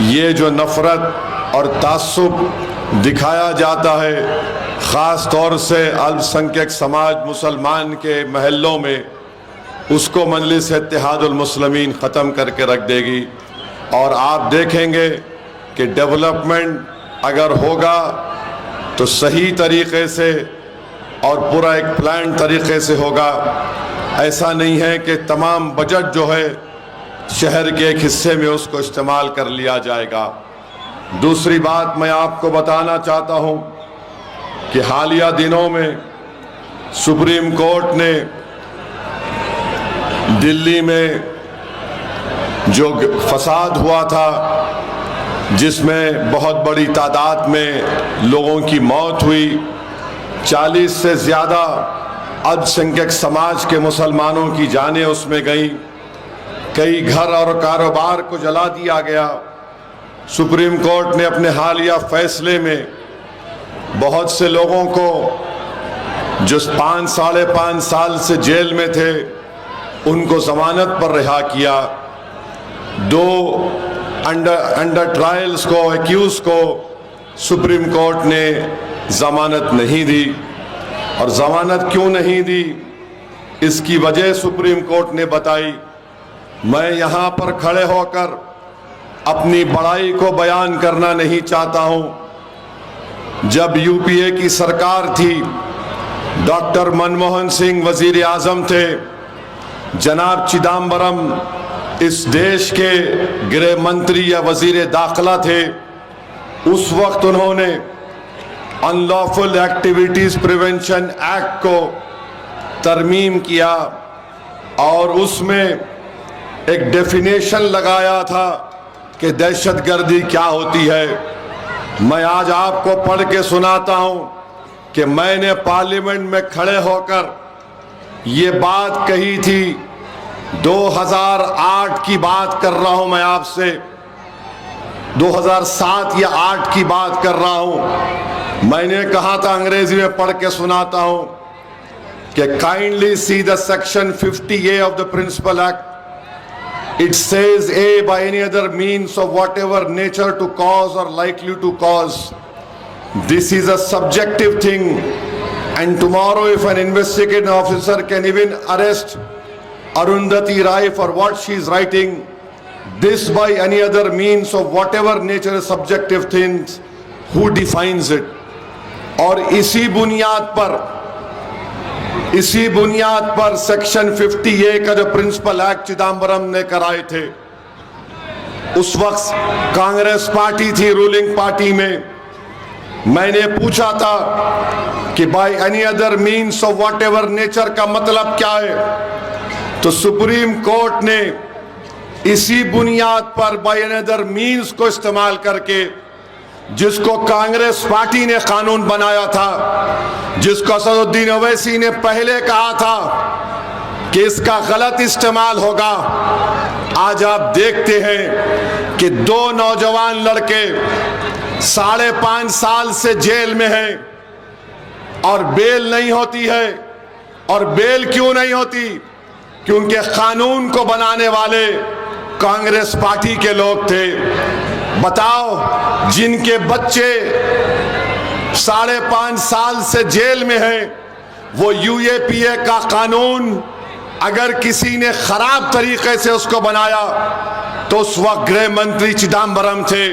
ये जो नफ़रत और तासुब दिखाया जाता है, ख़ास तौर से अल्पसंख्यक समाज मुसलमान के महलों में, उसको मजलिस इत्तेहादुल मुस्लिमीन ख़त्म करके रख देगी। और आप देखेंगे कि डेवलपमेंट अगर होगा तो सही तरीक़े से और पूरा एक प्लान तरीक़े से होगा। ऐसा नहीं है कि तमाम बजट जो है शहर के एक हिस्से में उसको इस्तेमाल कर लिया जाएगा। दूसरी बात मैं आपको बताना चाहता हूँ कि हालिया दिनों में सुप्रीम कोर्ट ने दिल्ली में जो फसाद हुआ था, जिसमें बहुत बड़ी तादाद में लोगों की मौत हुई, 40 से ज़्यादा अल्पसंख्यक समाज के मुसलमानों की जानें उसमें गईं, कई घर और कारोबार को जला दिया गया। सुप्रीम कोर्ट ने अपने हालिया फैसले में बहुत से लोगों को जो 5 साढ़े 5 साल से जेल में थे उनको जमानत पर रिहा किया। 2 अंडर ट्रायल्स को, एक्यूज को सुप्रीम कोर्ट ने जमानत नहीं दी। और जमानत क्यों नहीं दी, इसकी वजह सुप्रीम कोर्ट ने बताई। मैं यहाँ पर खड़े होकर अपनी बड़ाई को बयान करना नहीं चाहता हूँ। जब यूपीए की सरकार थी, डॉक्टर मनमोहन सिंह वजीर आज़म थे, जनाब चिदम्बरम इस देश के गृह मंत्री या वजीर दाखिला थे, उस वक्त उन्होंने अनलॉफुल एक्टिविटीज़ प्रिवेंशन एक्ट को तरमीम किया और उसमें एक डेफिनेशन लगाया था कि दहशतगर्दी क्या होती है। मैं आज आपको पढ़ के सुनाता हूं कि मैंने पार्लियामेंट में खड़े होकर ये बात कही थी। 2008 की बात कर रहा हूं मैं आपसे, 2007 या 8 की बात कर रहा हूं। मैंने कहा था, अंग्रेजी में पढ़ के सुनाता हूं कि kindly see the section 50A of the Principal Act. It says A by any other means of whatever nature to cause or likely to cause. This is a subjective thing, and tomorrow if an investigating officer can even arrest Arundhati Rai for what she is writing, this by any other means of whatever nature is subjective things, who defines it? और इसी बुनियाद पर section 50A का जो principal act Chidambaram ने कराए थे, उस वक्त कांग्रेस पार्टी थी रूलिंग पार्टी में। मैंने पूछा था कि by any other means of what ever nature का मतलब क्या है, तो सुप्रीम कोर्ट ने इसी बुनियाद पर बाय एनी अदर मीन्स को इस्तेमाल करके, जिसको कांग्रेस पार्टी ने कानून बनाया था, जिसको असदुद्दीन ओवैसी ने पहले कहा था कि इसका गलत इस्तेमाल होगा, आज आप देखते हैं कि 2 नौजवान लड़के 5.5 साल से जेल में हैं और बेल नहीं होती है। और बेल क्यों नहीं होती? क्योंकि कानून को बनाने वाले कांग्रेस पार्टी के लोग थे। बताओ, जिनके बच्चे 5.5 साल से जेल में हैं, वो यूएपीए का कानून अगर किसी ने खराब तरीके से उसको बनाया तो उस वक्त गृह मंत्री चिदम्बरम थे,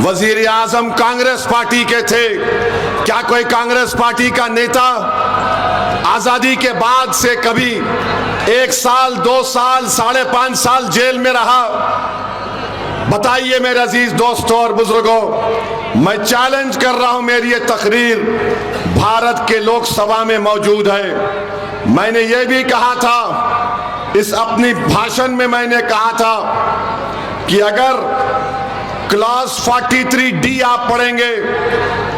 वजीर आजम कांग्रेस पार्टी के थे। क्या कोई कांग्रेस पार्टी का नेता आजादी के बाद से कभी 1 साल, 2 साल, 5.5 साल जेल में रहा? बताइए मेरे अजीज दोस्तों और बुजुर्गों, मैं चैलेंज कर रहा हूं, मेरी ये तकरीर भारत के लोकसभा में मौजूद है। मैंने ये भी कहा था, इस अपनी भाषण में मैंने कहा था कि अगर क्लॉज 43D आप पढ़ेंगे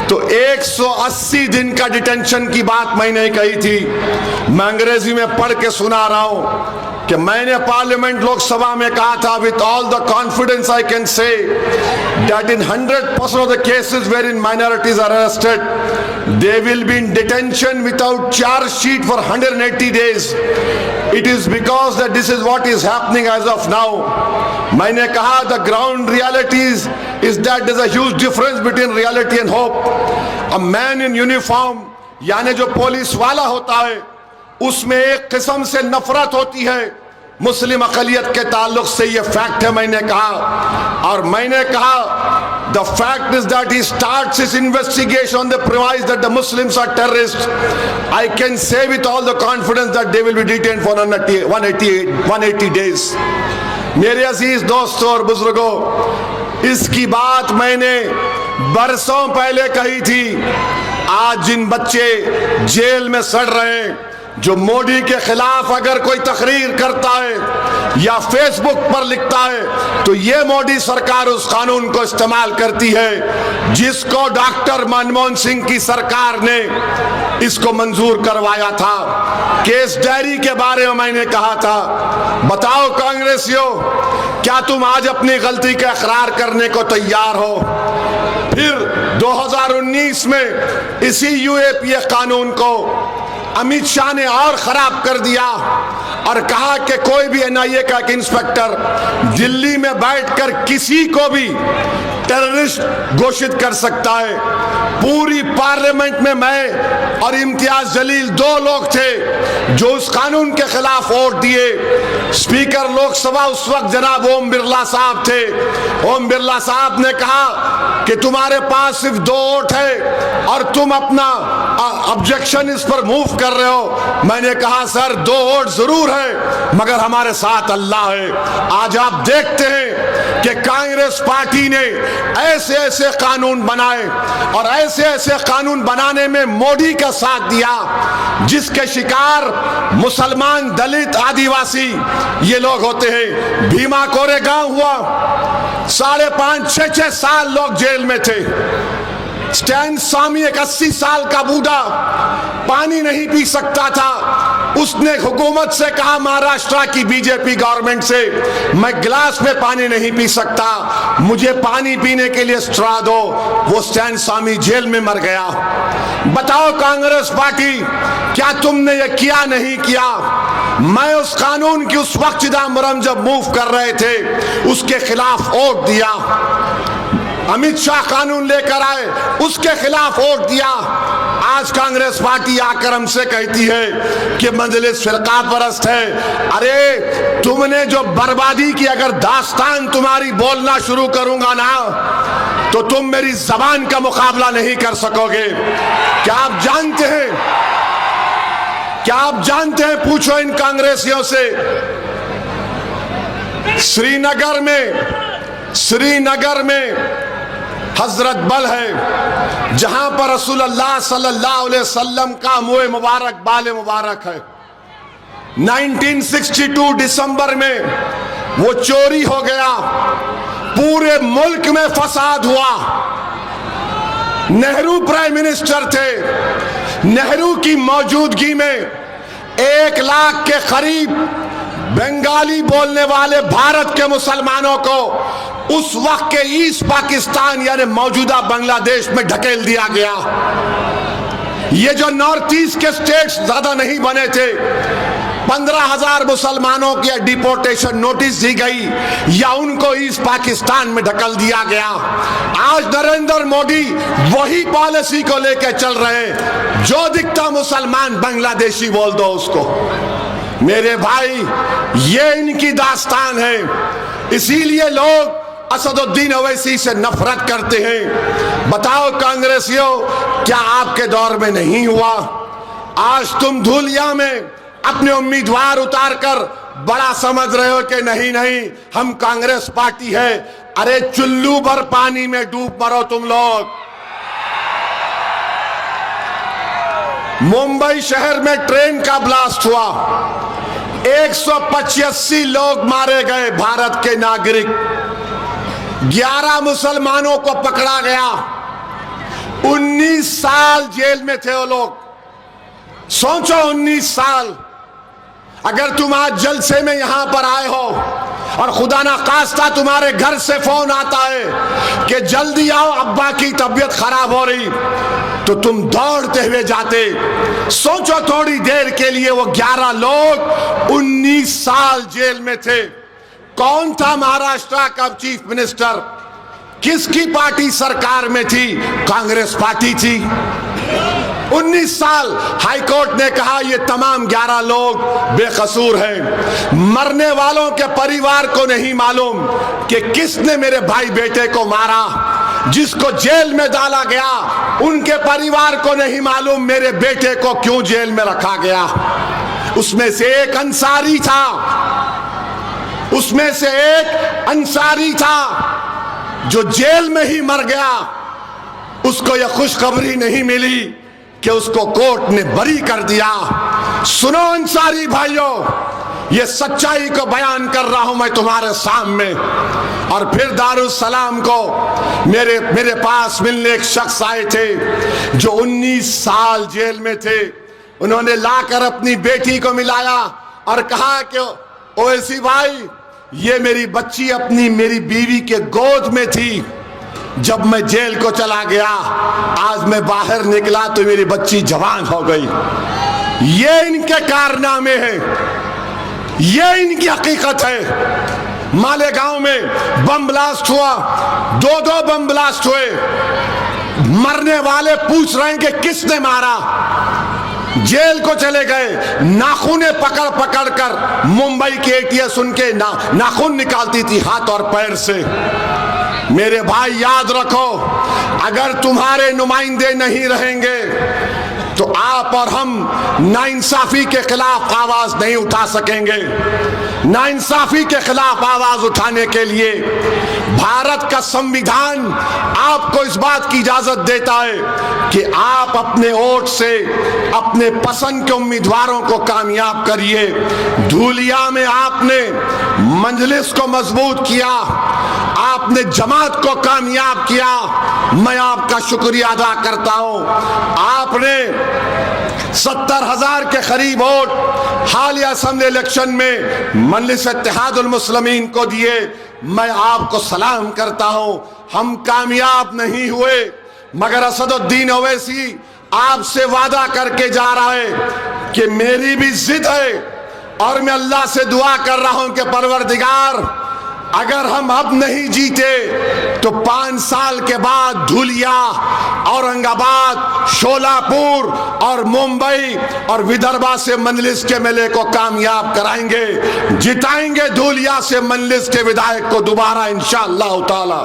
तो 180 दिन का डिटेंशन की बात मैंने कही थी। मैं अंग्रेजी में पढ़ के सुना रहा हूं कि मैंने पार्लियामेंट लोकसभा में कहा था, with all the confidence I can say that in 100% of the cases wherein minorities are arrested they will be in detention without charge sheet for 180 days. It is because that this is what is happening as of now. मैंने कहा the ground realities is that there's a huge difference between reality and hope. A man in uniform, यानी जो police वाला होता है, उसमें एक किस्म से नफरत होती है मुस्लिम अक़लियत के ताल्लुक से, ये फैक्ट है मैंने कहा। और मैंने कहा the fact is that he starts his investigation on the premise that the Muslims are terrorist. I can say with all the confidence that they will be detained for 180 days। मेरे अजीज दोस्तों और बुजुर्गों, इसकी बात मैंने बरसों पहले कही थी। आज जिन बच्चे जेल में सड़ रहे हैं, जो मोदी के खिलाफ अगर कोई तकरीर करता है या फेसबुक पर लिखता है, तो ये मोदी सरकार उस कानून को इस्तेमाल करती है जिसको डॉक्टर मनमोहन सिंह की सरकार ने इसको मंजूर करवाया था। केस डायरी के बारे में मैंने कहा था, बताओ कांग्रेसियों, क्या तुम आज अपनी गलती का इकरार करने को तैयार हो? फिर 2019 में इसी यूएपीए कानून को अमित शाह ने और खराब कर दिया और कहा कि कोई भी एनआईए का एक इंस्पेक्टर दिल्ली में बैठकर किसी को भी टेररिस्ट घोषित कर सकता है। पूरी पार्लियामेंट में मैं और इम्तियाज जलील दो लोग थे जो उस कानून के खिलाफ वोट दिए। स्पीकर लोकसभा उस वक्त जनाब ओम बिरला साहब थे। ओम बिरला साहब ने कहा कि तुम्हारे पास सिर्फ 2 वोट है और तुम अपना ऑब्जेक्शन इस पर मूव कर रहे हो। मैंने कहा सर 2 वोट जरूर है मगर हमारे साथ अल्लाह है। आज आप देखते हैं कि कांग्रेस पार्टी ने ऐसे ऐसे कानून बनाए और ऐसे ऐसे कानून बनाने में मोदी का साथ दिया जिसके शिकार मुसलमान, दलित, आदिवासी ये लोग होते हैं। भीमा कोरेगांव हुआ, 5.5-6 साल लोग जेल में थे। स्टैन स्वामी एक 80 साल का बूढ़ा पानी नहीं पी सकता था। उसने हुकूमत से कहा, महाराष्ट्र की बीजेपी गवर्नमेंट से, मैं गिलास में पानी नहीं पी सकता, मुझे पानी पीने के लिए स्ट्रॉ दो। वो स्टैन स्वामी जेल में मर गया। बताओ कांग्रेस पार्टी, क्या तुमने ये किया नहीं किया? मैं उस कानून की उस वक्त चिदम्बरम जब मूव कर रहे थे उसके खिलाफ वोट दिया। अमित शाह कानून लेकर आए, उसके खिलाफ वोट दिया। आज कांग्रेस पार्टी आकर हमसे कहती है कि मजलिस फिरका परस्त है। अरे तुमने जो बर्बादी की अगर दास्तान तुम्हारी बोलना शुरू करूंगा ना तो तुम मेरी जबान का मुकाबला नहीं कर सकोगे। क्या आप जानते हैं, क्या आप जानते हैं, पूछो इन कांग्रेसियों से, श्रीनगर में हजरत बल है जहां पर रसूलुल्लाह सल्लल्लाहु अलैहि वसल्लम का मुँह मुबारक, बाल मुबारक है। 1962 दिसंबर में वो चोरी हो गया, पूरे मुल्क में फसाद हुआ। नेहरू प्राइम मिनिस्टर थे। नेहरू की मौजूदगी में 1 लाख के करीब बंगाली बोलने वाले भारत के मुसलमानों को उस वक्त के ईस्ट पाकिस्तान यानी मौजूदा बांग्लादेश में ढकेल दिया गया। ये जो नॉर्थ ईस्ट के स्टेट्स ज्यादा नहीं बने थे, 15,000 मुसलमानों की डिपोर्टेशन नोटिस दी गई या उनको ईस्ट पाकिस्तान में ढकल दिया गया। आज नरेंद्र मोदी वही पॉलिसी को लेकर चल रहे हैं, जो दिखता मुसलमान बांग्लादेशी बोल दो उसको। मेरे भाई, ये इनकी दास्तान है, इसीलिए लोग असदुद्दीन ओवैसी से नफरत करते हैं। बताओ कांग्रेसियों, क्या आपके दौर में नहीं हुआ? आज तुम धूलिया में अपने उम्मीदवार उतारकर बड़ा समझ रहे हो कि नहीं नहीं हम कांग्रेस पार्टी है। अरे चुल्लू भर पानी में डूब मरो तुम लोग। मुंबई शहर में ट्रेन का ब्लास्ट हुआ, 185 लोग मारे गए, भारत के नागरिक। 11 मुसलमानों को पकड़ा गया, 19 साल जेल में थे वो लोग। सोचो 19 साल। अगर तुम आज जलसे में यहां पर आए हो और खुदा ना खास्ता तुम्हारे घर से फोन आता है कि जल्दी आओ अब्बा की तबीयत खराब हो रही, तो तुम दौड़ते हुए जाते। सोचो थोड़ी देर के लिए, वो 11 लोग 19 साल जेल में थे। कौन था महाराष्ट्र का चीफ मिनिस्टर? किसकी पार्टी सरकार में थी? कांग्रेस पार्टी थी। 19 साल हाईकोर्ट ने कहा ये तमाम 11 लोग बेकसूर हैं। मरने वालों के परिवार को नहीं मालूम कि किसने मेरे भाई बेटे को मारा। जिसको जेल में डाला गया उनके परिवार को नहीं मालूम मेरे बेटे को क्यों जेल में रखा गया। उसमें से एक अंसारी था, उसमें से एक अंसारी था जो जेल में ही मर गया। उसको यह खुशखबरी नहीं मिली कि उसको कोर्ट ने बरी कर दिया। सुनो अंसारी भाइयों, ये सच्चाई को बयान कर रहा हूं मैं तुम्हारे सामने। और फिर दारुस्सलाम को मेरे पास मिलने एक शख्स आए थे जो 19 साल जेल में थे। उन्होंने लाकर अपनी बेटी को मिलाया और कहा कि ओवैसी भाई, ये मेरी बच्ची मेरी बीवी के गोद में थी जब मैं जेल को चला गया। आज मैं बाहर निकला तो मेरी बच्ची जवान हो गई। ये इनके कारनामे हैं, ये इनकी हकीकत है। मालेगांव में बम ब्लास्ट हुआ, 2 बम ब्लास्ट हुए। मरने वाले पूछ रहे हैं कि किसने मारा। जेल को चले गए, नाखूने पकड़ पकड़ कर मुंबई के एटीएस उनके नाखून निकालती थी हाथ और पैर से। मेरे भाई याद रखो, अगर तुम्हारे नुमाइंदे नहीं रहेंगे तो आप और हम नाइंसाफी के खिलाफ आवाज नहीं उठा सकेंगे। नाइंसाफी के खिलाफ आवाज उठाने के लिए भारत का संविधान आपको इस बात की इजाजत देता है कि आप अपने वोट से अपने पसंद के उम्मीदवारों को कामयाब करिए। धूलिया में आपने मजलिस को मजबूत किया, आपने जमात को कामयाब किया, मैं आपका शुक्रिया अदा करता हूं। आपने 70,000 के करीब वोट हालिया असेंबली इलेक्शन में मजलिस इत्तेहादुल मुस्लिमीन को दिए, मैं आपको सलाम करता हूं। हम कामयाब नहीं हुए, मगर असदुद्दीन ओवैसी आपसे वादा करके जा रहा है कि मेरी भी जिद है और मैं अल्लाह से दुआ कर रहा हूं कि परवरदिगार, अगर हम अब नहीं जीते तो 5 साल के बाद धुलिया, औरंगाबाद, शोलापुर और मुंबई और विदर्भा से मजलिस के मेले को कामयाब कराएंगे, जिताएंगे धुलिया से मजलिस के विधायक को दोबारा इंशाअल्लाह ताला।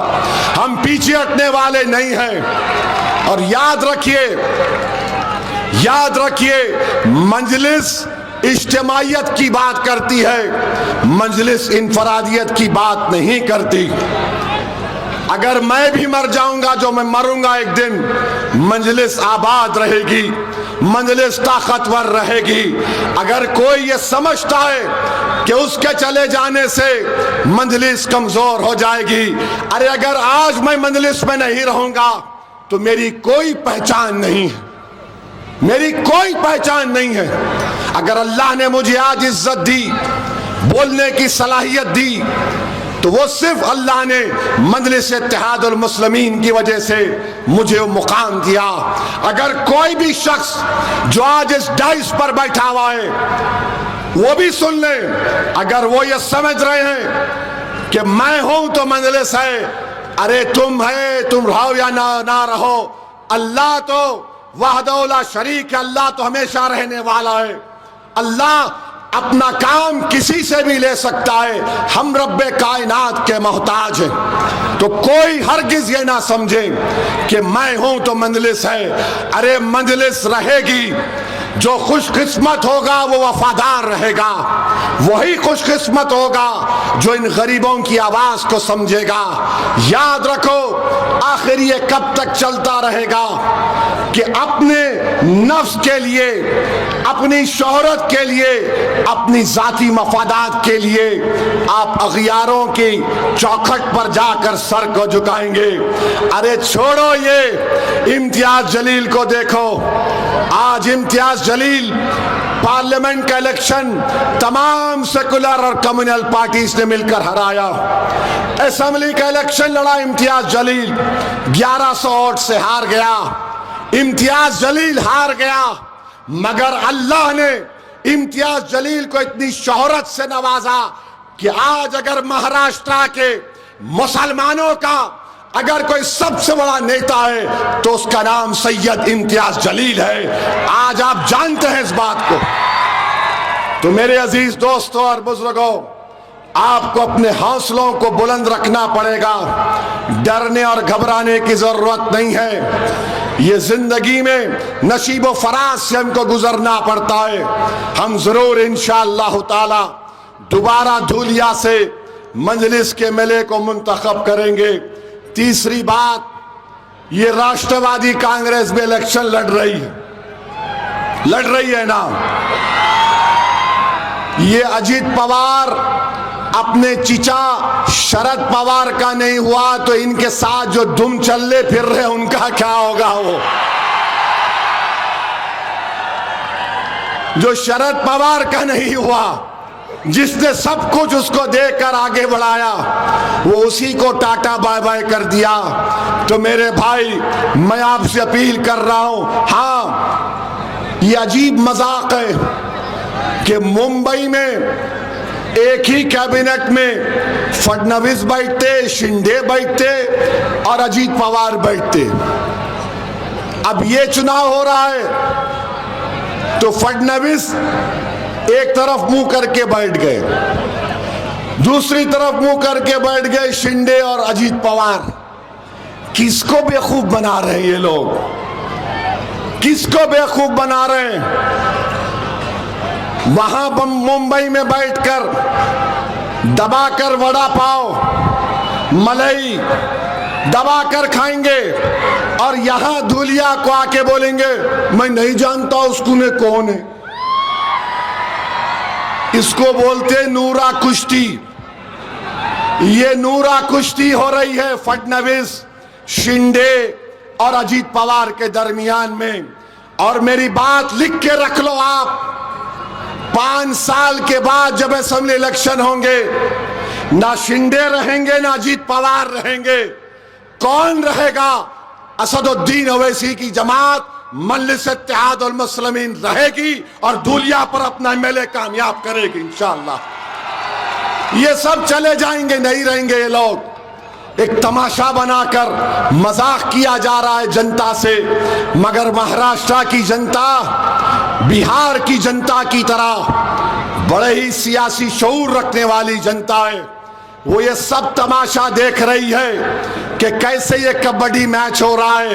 हम पीछे हटने वाले नहीं हैं। और याद रखिए मजलिस इज्तिमाइयत की बात करती है, मजलिस इनफरादियत की बात नहीं करती। अगर मैं भी मर जाऊंगा, जो मैं मरूंगा एक दिन, मजलिस आबाद रहेगी, मजलिस ताकतवर रहेगी। अगर कोई ये समझता है कि उसके चले जाने से मजलिस कमजोर हो जाएगी, अरे अगर आज मैं मजलिस में नहीं रहूंगा तो मेरी कोई पहचान नहीं है, मेरी कोई पहचान नहीं है। अगर अल्लाह ने मुझे आज इज्जत दी, बोलने की सलाहियत दी, तो वो सिर्फ अल्लाह ने मजलिस इत्तेहादुल मुस्लिमीन की वजह से मुझे वो मुकाम दिया। अगर कोई भी शख्स जो आज इस डाइस पर बैठा हुआ है वो भी सुन ले, अगर वो ये समझ रहे हैं कि मैं हूं तो मजलिस है, अरे तुम रहो या ना रहो, अल्लाह तो वहदहू ला शरीक है, अल्लाह तो हमेशा रहने वाला है। अल्लाह अपना काम किसी से भी ले सकता है, हम रब्बे कायनात के मोहताज हैं। तो कोई हरगिज ये ना समझे कि मैं हूं तो मजलिस है। अरे मजलिस रहेगी, जो खुशकिस्मत होगा वो वफादार रहेगा, वही खुशकिस्मत होगा जो इन गरीबों की आवाज को समझेगा। याद रखो, आखिर ये कब तक चलता रहेगा कि अपने नफ्स के लिए, अपनी शोहरत के लिए, अपनी जाती मफादात के लिए आप अगियारों की चौखट पर जाकर सर को झुकाएंगे। अरे छोड़ो ये इम्तियाज जलील को देखो, आज इम्तियाज जलील पार्लियामेंट का इलेक्शन तमाम सेकुलर और कम्युनल पार्टीज ने मिलकर हराया। असेंबली का इलेक्शन लड़ा इम्तियाज जलील, 1100 वोट से हार गया। इम्तियाज जलील हार गया, मगर अल्लाह ने इम्तियाज जलील को इतनी शोहरत से नवाजा कि आज अगर महाराष्ट्र के मुसलमानों का अगर कोई सबसे बड़ा नेता है तो उसका नाम सैयद इम्तियाज जलील है। आज आप जानते हैं इस बात को। तो मेरे अजीज दोस्तों और बुजुर्गों, आपको अपने हौसलों को बुलंद रखना पड़ेगा। डरने और घबराने की जरूरत नहीं है। ये जिंदगी में नसीबो फराज से हमको गुजरना पड़ता है। हम जरूर इंशाअल्लाह ताला दोबारा धूलिया से मजलिस के मेले को मुंतखब करेंगे। तीसरी बात, ये राष्ट्रवादी कांग्रेस में इलेक्शन लड़ रही है ना। ये अजीत पवार अपने चीचा शरद पवार का नहीं हुआ तो इनके साथ जो दुम चलने फिर रहे उनका क्या होगा। वो जो शरद पवार का नहीं हुआ, जिसने सब कुछ उसको देकर आगे बढ़ाया, वो उसी को टाटा बाय बाय कर दिया। तो मेरे भाई, मैं आपसे अपील कर रहा हूं, हाँ ये अजीब मजाक है कि मुंबई में एक ही कैबिनेट में फडणवीस बैठते, शिंदे बैठते और अजीत पवार बैठते। अब ये चुनाव हो रहा है तो फडणवीस एक तरफ मुंह करके बैठ गए, दूसरी तरफ मुंह करके बैठ गए शिंदे और अजीत पवार। किसको बेवकूफ बना रहे हैं ये लोग? किसको बेवकूफ बना रहे हैं? वहां मुंबई में बैठकर दबाकर वड़ा पाव मलाई दबाकर खाएंगे और यहां धूलिया को आके बोलेंगे मैं नहीं जानता उसको ने कौन है। इसको बोलते नूरा कुश्ती। ये नूरा कुश्ती हो रही है फडणवीस, शिंदे और अजीत पवार के दरमियान में। और मेरी बात लिख के रख लो आप, 5 साल के बाद जब असेंबली इलेक्शन होंगे, ना शिंदे रहेंगे ना अजीत पवार रहेंगे। कौन रहेगा? असदुद्दीन ओवैसी की जमात मजलिस-ए-इत्तेहाद वल मुस्लिमीन रहेगी और धूलिया पर अपना एमएलए कामयाब करेगी इंशाअल्लाह। ये सब चले जाएंगे, नहीं रहेंगे ये लोग। एक तमाशा बनाकर मजाक किया जा रहा है जनता से, मगर महाराष्ट्र की जनता बिहार की जनता की तरह बड़े ही सियासी शऊर रखने वाली जनता है। वो ये सब तमाशा देख रही है कि कैसे ये कबड्डी मैच हो रहा है।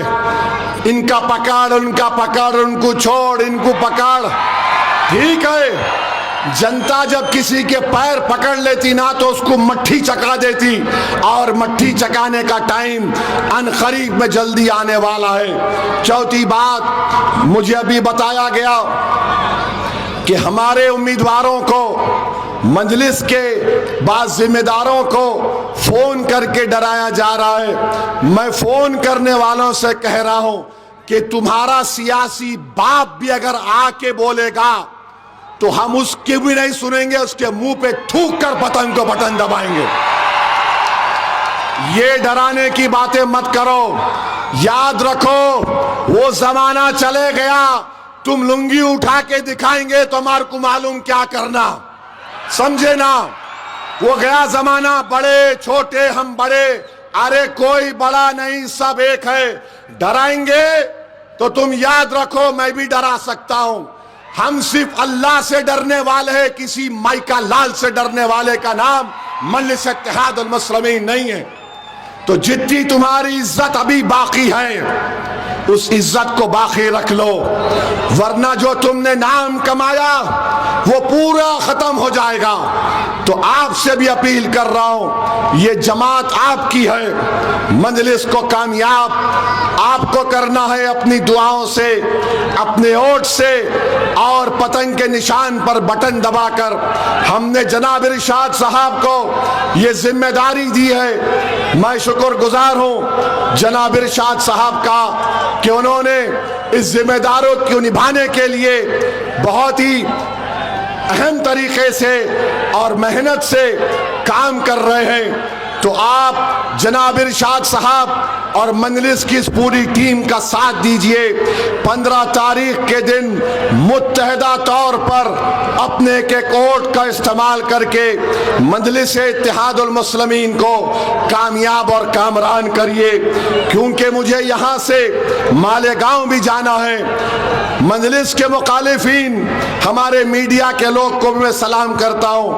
इनका पकड़, उनका पकड़, उनको छोड़, इनको पकड़। ठीक है, जनता जब किसी के पैर पकड़ लेती ना तो उसको मट्ठी चका देती, और मट्ठी चकाने का टाइम अनकरीब में जल्दी आने वाला है। चौथी बात, मुझे अभी बताया गया कि हमारे उम्मीदवारों को, मजलिस के बाद जिम्मेदारों को फोन करके डराया जा रहा है। मैं फोन करने वालों से कह रहा हूं कि तुम्हारा सियासी बाप भी अगर आके बोलेगा तो हम उसकी भी नहीं सुनेंगे, उसके मुंह पे थूक कर बटन दबाएंगे। ये डराने की बातें मत करो। याद रखो, वो जमाना चले गया तुम लुंगी उठा के दिखाएंगे तो हमारे को मालूम क्या करना, समझे ना। वो गया जमाना, बड़े छोटे हम बड़े, अरे कोई बड़ा नहीं, सब एक है। डराएंगे तो तुम याद रखो मैं भी डरा सकता हूं। हम सिर्फ अल्लाह से डरने वाले हैं, किसी माइका लाल से डरने वाले का नाम मजलिस-ए-इत्तेहाद वल मुस्लिमीन नहीं है। तो जितनी तुम्हारी इज्जत अभी बाकी है उस इज्जत को बाकी रख लो, वरना जो तुमने नाम कमाया वो पूरा खत्म हो जाएगा। तो आपसे भी अपील कर रहा हूं, ये जमात आपकी है, मजलिस को कामयाब आपको करना है अपनी दुआओं से, अपने वोट से और पतंग के निशान पर बटन दबाकर। हमने जनाब इरशाद साहब को ये जिम्मेदारी दी है। मैं शुक्रगुजार हूं जनाब इरशाद साहब का कि उन्होंने इस जिम्मेदारों को निभाने के लिए बहुत ही अहम तरीके से और मेहनत से काम कर रहे हैं, तो आप जनाब इरशाद साहब और मजलिस की इस पूरी टीम का साथ दीजिए। 15 तारीख के दिन मुत्तहदा तौर पर अपने के कोर्ट का इस्तेमाल करके मजलिस इत्तेहादुल मुस्लिमीन को कामयाब और कामरान करिए, क्योंकि मुझे यहाँ से मालेगांव भी जाना है। मजलिस के मुखालिफिन, हमारे मीडिया के लोग को भी मैं सलाम करता हूँ।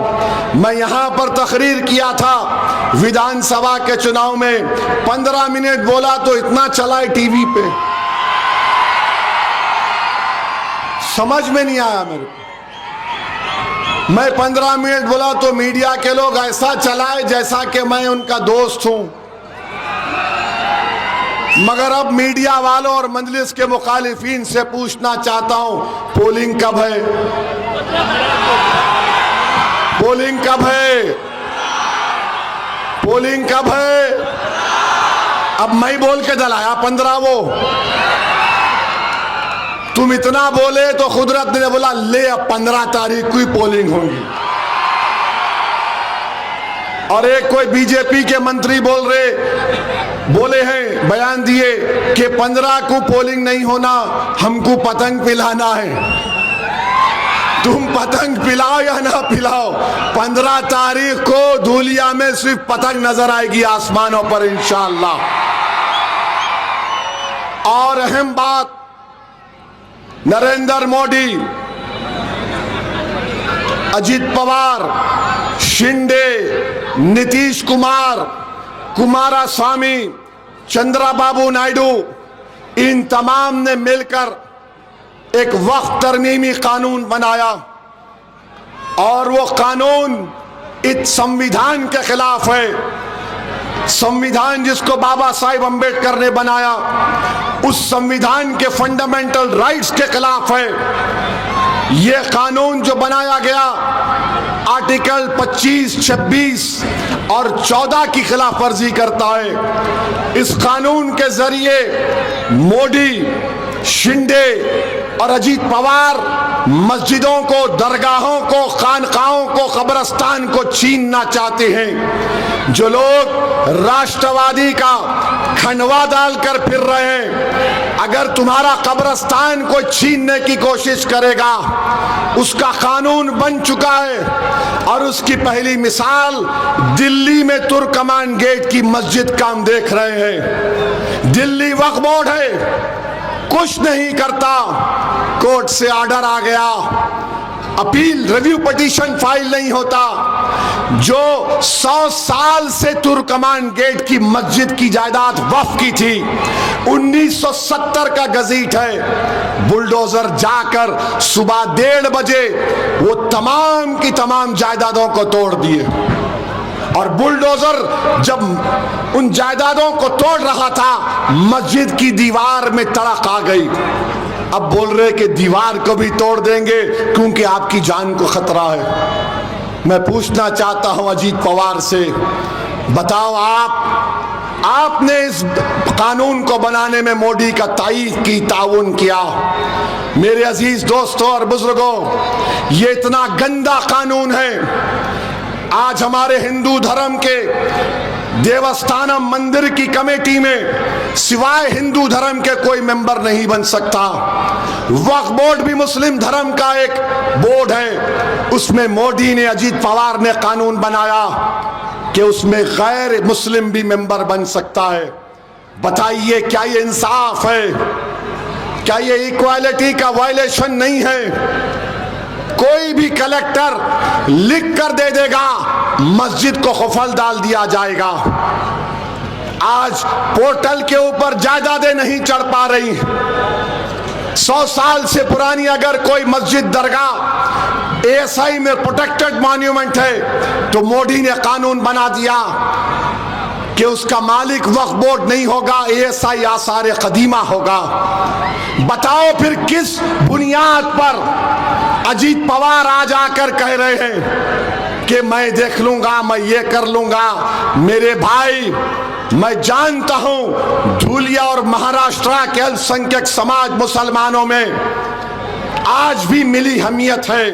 मैं यहाँ पर तकरीर किया था विधानसभा के चुनाव में, 15 मिनट बोला तो इतना चला है टीवी पे, समझ में नहीं आया मेरे को। मैं 15 मिनट बोला तो मीडिया के लोग ऐसा चलाए जैसा कि मैं उनका दोस्त हूं। मगर अब मीडिया वालों और मजलिस के मुखालिफिन से पूछना चाहता हूं, पोलिंग कब है? पोलिंग कब है? पोलिंग कब है? अब मैं बोल के जलाया 15 वो, तुम इतना बोले तो कुदरत ने बोला ले अब 15 तारीख को ही पोलिंग होगी। और एक कोई बीजेपी के मंत्री बोले हैं, बयान दिए कि 15 को पोलिंग नहीं होना, हमको पतंग पिलाना है। तुम पतंग पिलाओ या ना पिलाओ, 15 तारीख को धूलिया में सिर्फ पतंग नजर आएगी आसमानों पर इंशाअल्लाह। और अहम बात, नरेंद्र मोदी, अजित पवार, शिंदे, नीतीश कुमार, कुमारस्वामी, चंद्रबाबू नायडू, इन तमाम ने मिलकर एक वक्त तरमीमी कानून बनाया, और वो कानून इस संविधान के खिलाफ है। संविधान जिसको बाबा साहिब अंबेडकर ने बनाया, उस संविधान के फंडामेंटल राइट्स के खिलाफ है। ये कानून जो बनाया गया आर्टिकल 25, 26 और 14 की खिलाफ वर्जी करता है। इस कानून के जरिए मोदी, शिंदे और अजीत पवार मस्जिदों को, दरगाहों को, खानकाहों को, कब्रिस्तान को छीनना चाहते हैं। जो लोग राष्ट्रवादी का खंडवा डालकर फिर रहे हैं, अगर तुम्हारा कब्रिस्तान को छीनने की कोशिश करेगा, उसका कानून बन चुका है। और उसकी पहली मिसाल दिल्ली में तुर्कमान गेट की मस्जिद का हम देख रहे हैं। दिल्ली वक्फ बोर्ड है, कुछ नहीं करता, कोर्ट से ऑर्डर आ गया, अपील रिव्यू पिटीशन फाइल नहीं होता। जो 100 साल से तुर्कमान गेट की मस्जिद की जायदाद वक्फ की थी, 1970 का गजीट है। बुलडोजर जाकर सुबह 1:30 बजे वो तमाम की तमाम जायदादों को तोड़ दिए। और बुलडोजर जब उन जायदादों को तोड़ रहा था, मस्जिद की दीवार में तड़क आ गई। अब बोल रहे कि दीवार को भी तोड़ देंगे क्योंकि आपकी जान को खतरा है। मैं पूछना चाहता हूं अजीत पवार से, बताओ आपने इस कानून को बनाने में मोदी का तायीद की, ताउन किया। मेरे अजीज दोस्तों और बुजुर्गों, ये इतना गंदा कानून है। आज हमारे हिंदू धर्म के देवस्थानम मंदिर की कमेटी में सिवाय हिंदू धर्म के कोई मेंबर नहीं बन सकता। वक्फ बोर्ड भी मुस्लिम धर्म का एक बोर्ड है, उसमें मोदी ने, अजीत पवार ने कानून बनाया कि उसमें गैर मुस्लिम भी मेंबर बन सकता है। बताइए क्या ये इंसाफ है? क्या ये इक्वालिटी का वायलेशन नहीं है? कोई भी कलेक्टर लिख कर दे देगा, मस्जिद को खुफल डाल दिया जाएगा। आज पोर्टल के ऊपर जायदादें नहीं चढ़ पा रही। 100 साल से पुरानी अगर कोई मस्जिद, दरगाह एएसआई में प्रोटेक्टेड मॉन्यूमेंट है, तो मोदी ने कानून बना दिया कि उसका मालिक वक्फ बोर्ड नहीं होगा, एएसआई आसार कदीमा होगा। बताओ फिर किस बुनियाद पर अजीत पवार आज आकर कह रहे हैं कि मैं देख लूंगा, मैं ये कर लूंगा। मेरे भाई, मैं जानता हूं धूलिया और महाराष्ट्र के अल्पसंख्यक समाज मुसलमानों में आज भी मिली हमियत है।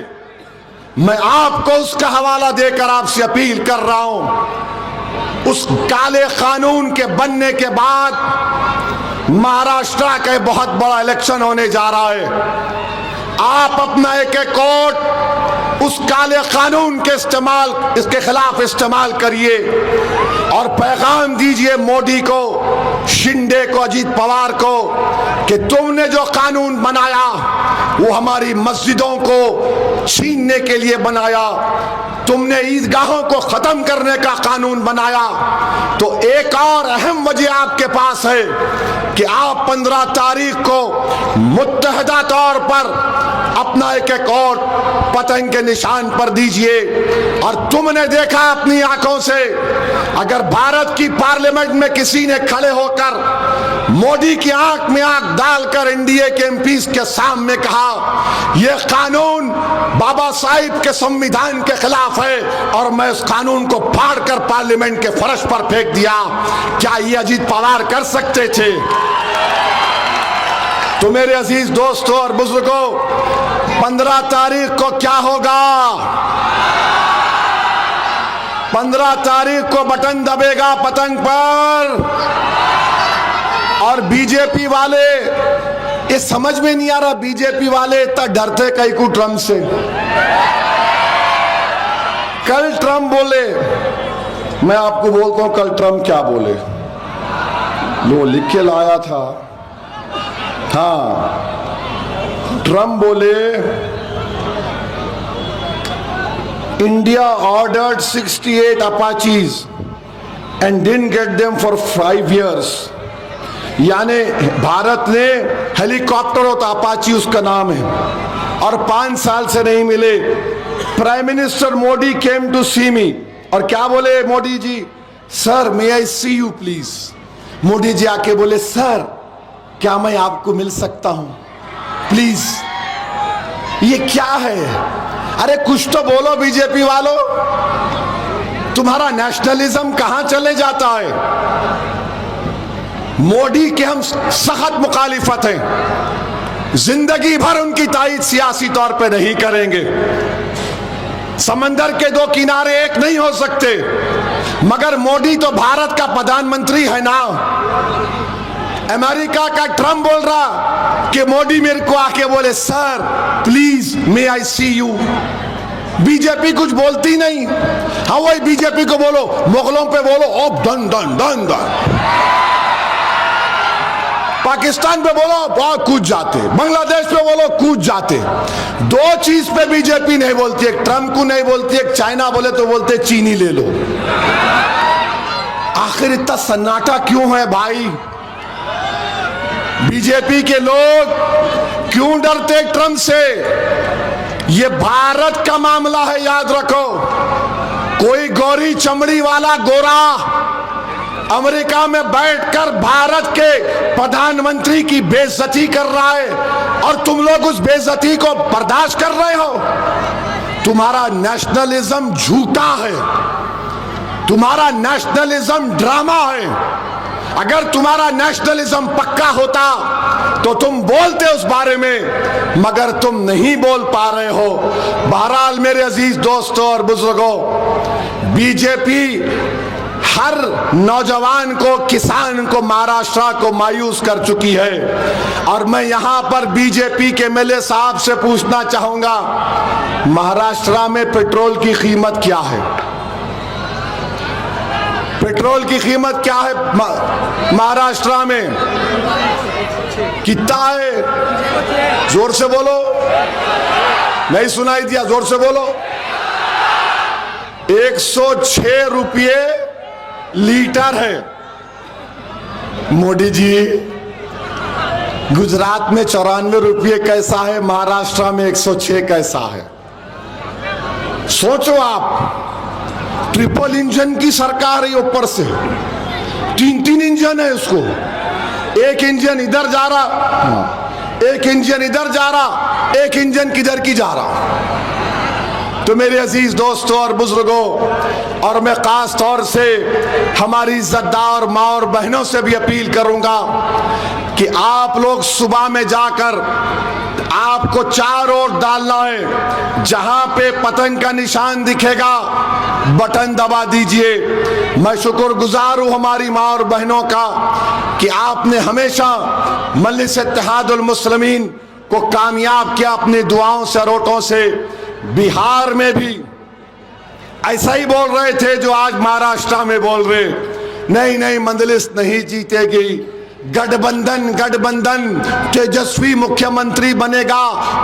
मैं आपको उसका हवाला देकर आपसे अपील कर रहा हूं, उस काले कानून के बनने के बाद महाराष्ट्र का बहुत बड़ा इलेक्शन होने जा रहा है। आप अपना एक एक वोट उस काले कानून के इसके खिलाफ इस्तेमाल करिए और पैगाम दीजिए मोदी को, शिंदे को, अजीत पवार को कि तुमने जो कानून बनाया वो हमारी मस्जिदों को छीनने के लिए बनाया, तुमने ईदगाहों को खत्म करने का कानून बनाया। तो एक और अहम वजह आपके पास है कि आप 15 तारीख को मुत्तहदा तौर पर अपना एक एक वोट पतंग के निशान पर दीजिए। और तुमने देखा अपनी आंखों से, अगर भारत की पार्लियामेंट में किसी ने खड़े होकर मोदी की आंख में आंख डालकर एनडीए के एमपीज के सामने कहा यह कानून बाबा साहिब के संविधान के खिलाफ है और मैं उस कानून को फाड़कर पार्लियामेंट के फर्श पर फेंक दिया, क्या ये अजीत पवार कर सकते थे? तो मेरे अजीज दोस्तों और बुजुर्गों, 15 तारीख को क्या होगा? 15 तारीख को बटन दबेगा पतंग पर। और बीजेपी वाले, ये समझ में नहीं आ रहा, बीजेपी वाले इतना डरते कहीं को ट्रम्प से। कल ट्रम्प बोले, मैं आपको बोलता हूं कल ट्रम्प क्या बोले, वो लिख के लाया था। हाँ, ट्रम्प बोले India ordered 68 Apaches and didn't get them for 5 years। यानी भारत ने हेलीकॉप्टर होता, अपाची उसका नाम है, और 5 साल से नहीं मिले। Prime minister Modi came to see me, और क्या बोले Modi ji? Sir may I see you please. Modi ji आके बोले सर क्या मैं आपको मिल सकता हूं प्लीज? ये क्या है? अरे कुछ तो बोलो बीजेपी वालों, तुम्हारा नेशनलिज्म कहां चले जाता है? मोदी के हम सख्त मुखालिफत हैं, जिंदगी भर उनकी तायीद सियासी तौर पे नहीं करेंगे। समंदर के दो किनारे एक नहीं हो सकते, मगर मोदी तो भारत का प्रधानमंत्री है ना। अमेरिका का ट्रम्प बोल रहा कि मोदी मेरे को आके बोले sir please may I see you. BJP कुछ बोलती नहीं। हाँ वही बीजेपी को बोलो, मुगलों पे बोलो ओप डन डन डन डन, पाकिस्तान पे बोलो बहुत कूद जाते, बांग्लादेश पे बोलो कूद जाते। दो चीज पे बीजेपी नहीं बोलती, एक ट्रम्प को नहीं बोलती, एक चाइना बोले तो बोलते चीनी ले लो। आखिर इतना सन्नाटा क्यों है भाई? बीजेपी के लोग क्यों डरते ट्रम्प से? ये भारत का मामला है, याद रखो। कोई गोरी चमड़ी वाला गोरा अमेरिका में बैठकर भारत के प्रधानमंत्री की बेइज्जती कर रहा है और तुम लोग उस बेइज्जती को बर्दाश्त कर रहे हो। तुम्हारा नेशनलिज्म झूठा है, तुम्हारा नेशनलिज्म ड्रामा है। अगर तुम्हारा नेशनलिज्म पक्का होता तो तुम बोलते उस बारे में, मगर तुम नहीं बोल पा रहे हो। बहरहाल मेरे अजीज दोस्तों और बुजुर्गों, बीजेपी हर नौजवान को, किसान को, महाराष्ट्र को मायूस कर चुकी है। और मैं यहां पर बीजेपी के एमएलए साहब से पूछना चाहूंगा, महाराष्ट्र में पेट्रोल की कीमत क्या है? पेट्रोल की कीमत क्या है महाराष्ट्र में? कितना है? जोर से बोलो, नहीं सुनाई दिया, जोर से बोलो। 106 रुपये लीटर है। मोदी जी, गुजरात में 94 रुपये कैसा है, महाराष्ट्र में 106 कैसा है? सोचो आप, ट्रिपल इंजन की सरकार है, ऊपर से 3 इंजन है उसको। एक इंजन इधर जा रहा, एक इंजन इधर जा रहा, एक इंजन किधर की जा रहा। तो मेरे अजीज दोस्तों और बुजुर्गों, और मैं खास तौर से हमारी इज्जतदार माँ और बहनों से भी अपील करूंगा कि आप लोग सुबह में जाकर आपको चारों ओर डालना है। जहां पे पतंग का निशान दिखेगा बटन दबा दीजिए। मैं शुक्रगुजार हूं हमारी माँ और बहनों का कि आपने हमेशा मजलिस इत्तेहादुल मुस्लिमीन को कामयाब किया अपनी दुआओं से, रोटों से। बिहार में भी ऐसा ही बोल रहे थे जो आज महाराष्ट्र में बोल रहे, नहीं नहीं मजलिस नहीं जीतेगी, गठबंधन तेजस्वी मुख्यमंत्री बनेगा,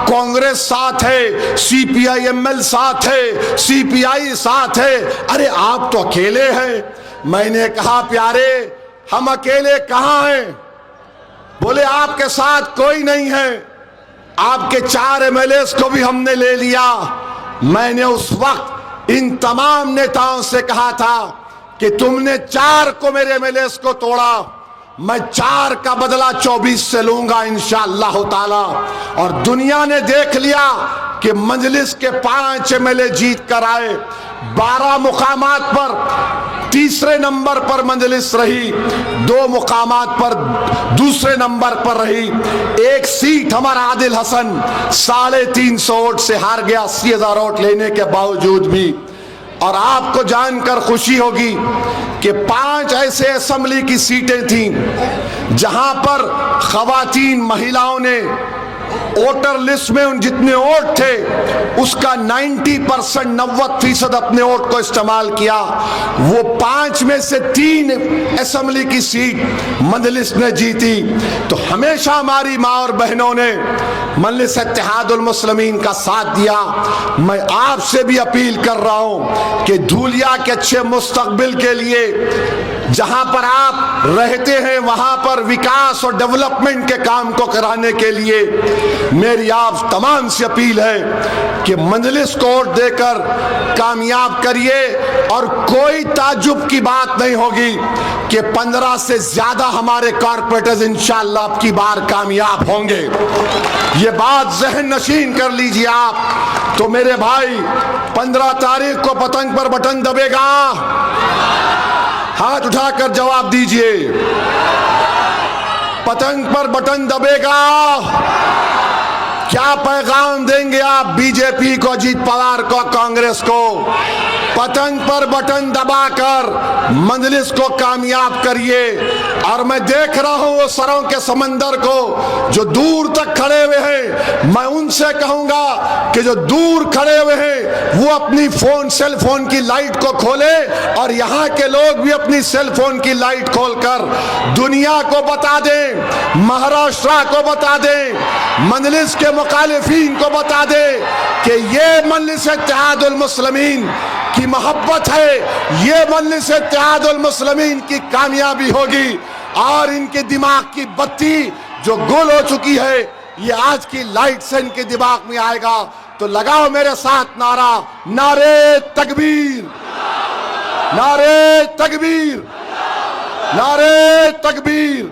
कांग्रेस साथ है, CPI-ML साथ है, CPI साथ है। अरे आप तो अकेले हैं। मैंने कहा प्यारे हम अकेले कहां हैं? बोले आपके साथ कोई नहीं है, आपके 4 MLAs को भी हमने ले लिया। मैंने उस वक्त इन तमाम नेताओं से कहा था कि तुमने 4 को मेरे MLAs को तोड़ा, मैं 4 का बदला 24 से लूंगा इंशाअल्लाह ताला। और दुनिया ने देख लिया कि मजलिस के 5 MLA जीत कर आए। 12 मुकामात पर तीसरे नंबर पर मजलिस रही, 2 मुकामात पर दूसरे नंबर पर रही। 1 सीट हमारा आदिल हसन 350 वोट से हार गया, 80,000 वोट लेने के बावजूद भी। और आपको जानकर खुशी होगी कि 5 ऐसे असेंबली की सीटें थीं जहां पर खवातीन महिलाओं ने वोटर लिस्ट में उन जितने वोट थे उसका 90% अपने वोट को इस्तेमाल किया। वो 5 में से 3 असेंबली की सीट मजलिस ने जीती। तो हमेशा हमारी माँ और बहनों ने मजलिस इत्तेहादुल मुस्लिमीन का साथ दिया। मैं आपसे भी अपील कर रहा हूं कि धूलिया के अच्छे मुस्तकबिल के लिए जहां पर आप रहते हैं वहां पर विकास और डेवलपमेंट के काम को कराने के लिए मेरी आप तमाम से अपील है कि मजलिस को वोट देकर कामयाब करिए। और कोई ताज्जुब की बात नहीं होगी कि 15 से ज्यादा हमारे कारपोरेटर्स इंशाअल्लाह अब की बार कामयाब होंगे। ये बात जहन नशीन कर लीजिए आप। तो मेरे भाई 15 तारीख को पतंग पर बटन दबेगा? हाथ उठाकर जवाब दीजिए। पतंग पर बटन दबेगा? क्या पैगाम देंगे आप बीजेपी को, अजीत पवार को, कांग्रेस को? पतंग पर बटन दबाकर मजलिस को कामयाब करिए। और मैं देख रहा हूं वो सरों के समंदर को जो दूर तक खड़े हुए हैं। मैं उनसे कहूंगा कि जो दूर खड़े हुए हैं वो अपनी सेल फोन की लाइट को खोले और यहाँ के लोग भी अपनी सेल फोन की लाइट खोलकर दुनिया को बता दें, महाराष्ट्र को बता दें, मजलिस के मुखालिफिन को बता दें कि ये मजलिस इत्तेहादुल मुस्लिमीन की मोहब्बत है, ये मजलिस इत्तेहादुल मुस्लिमीन की कामयाबी होगी। और इनके दिमाग की बत्ती जो गुल हो चुकी है ये आज की लाइट से इनके दिमाग में आएगा। तो लगाओ मेरे साथ नारा, नारे तकबीर, नारे तकबीर, नारे तकबीर।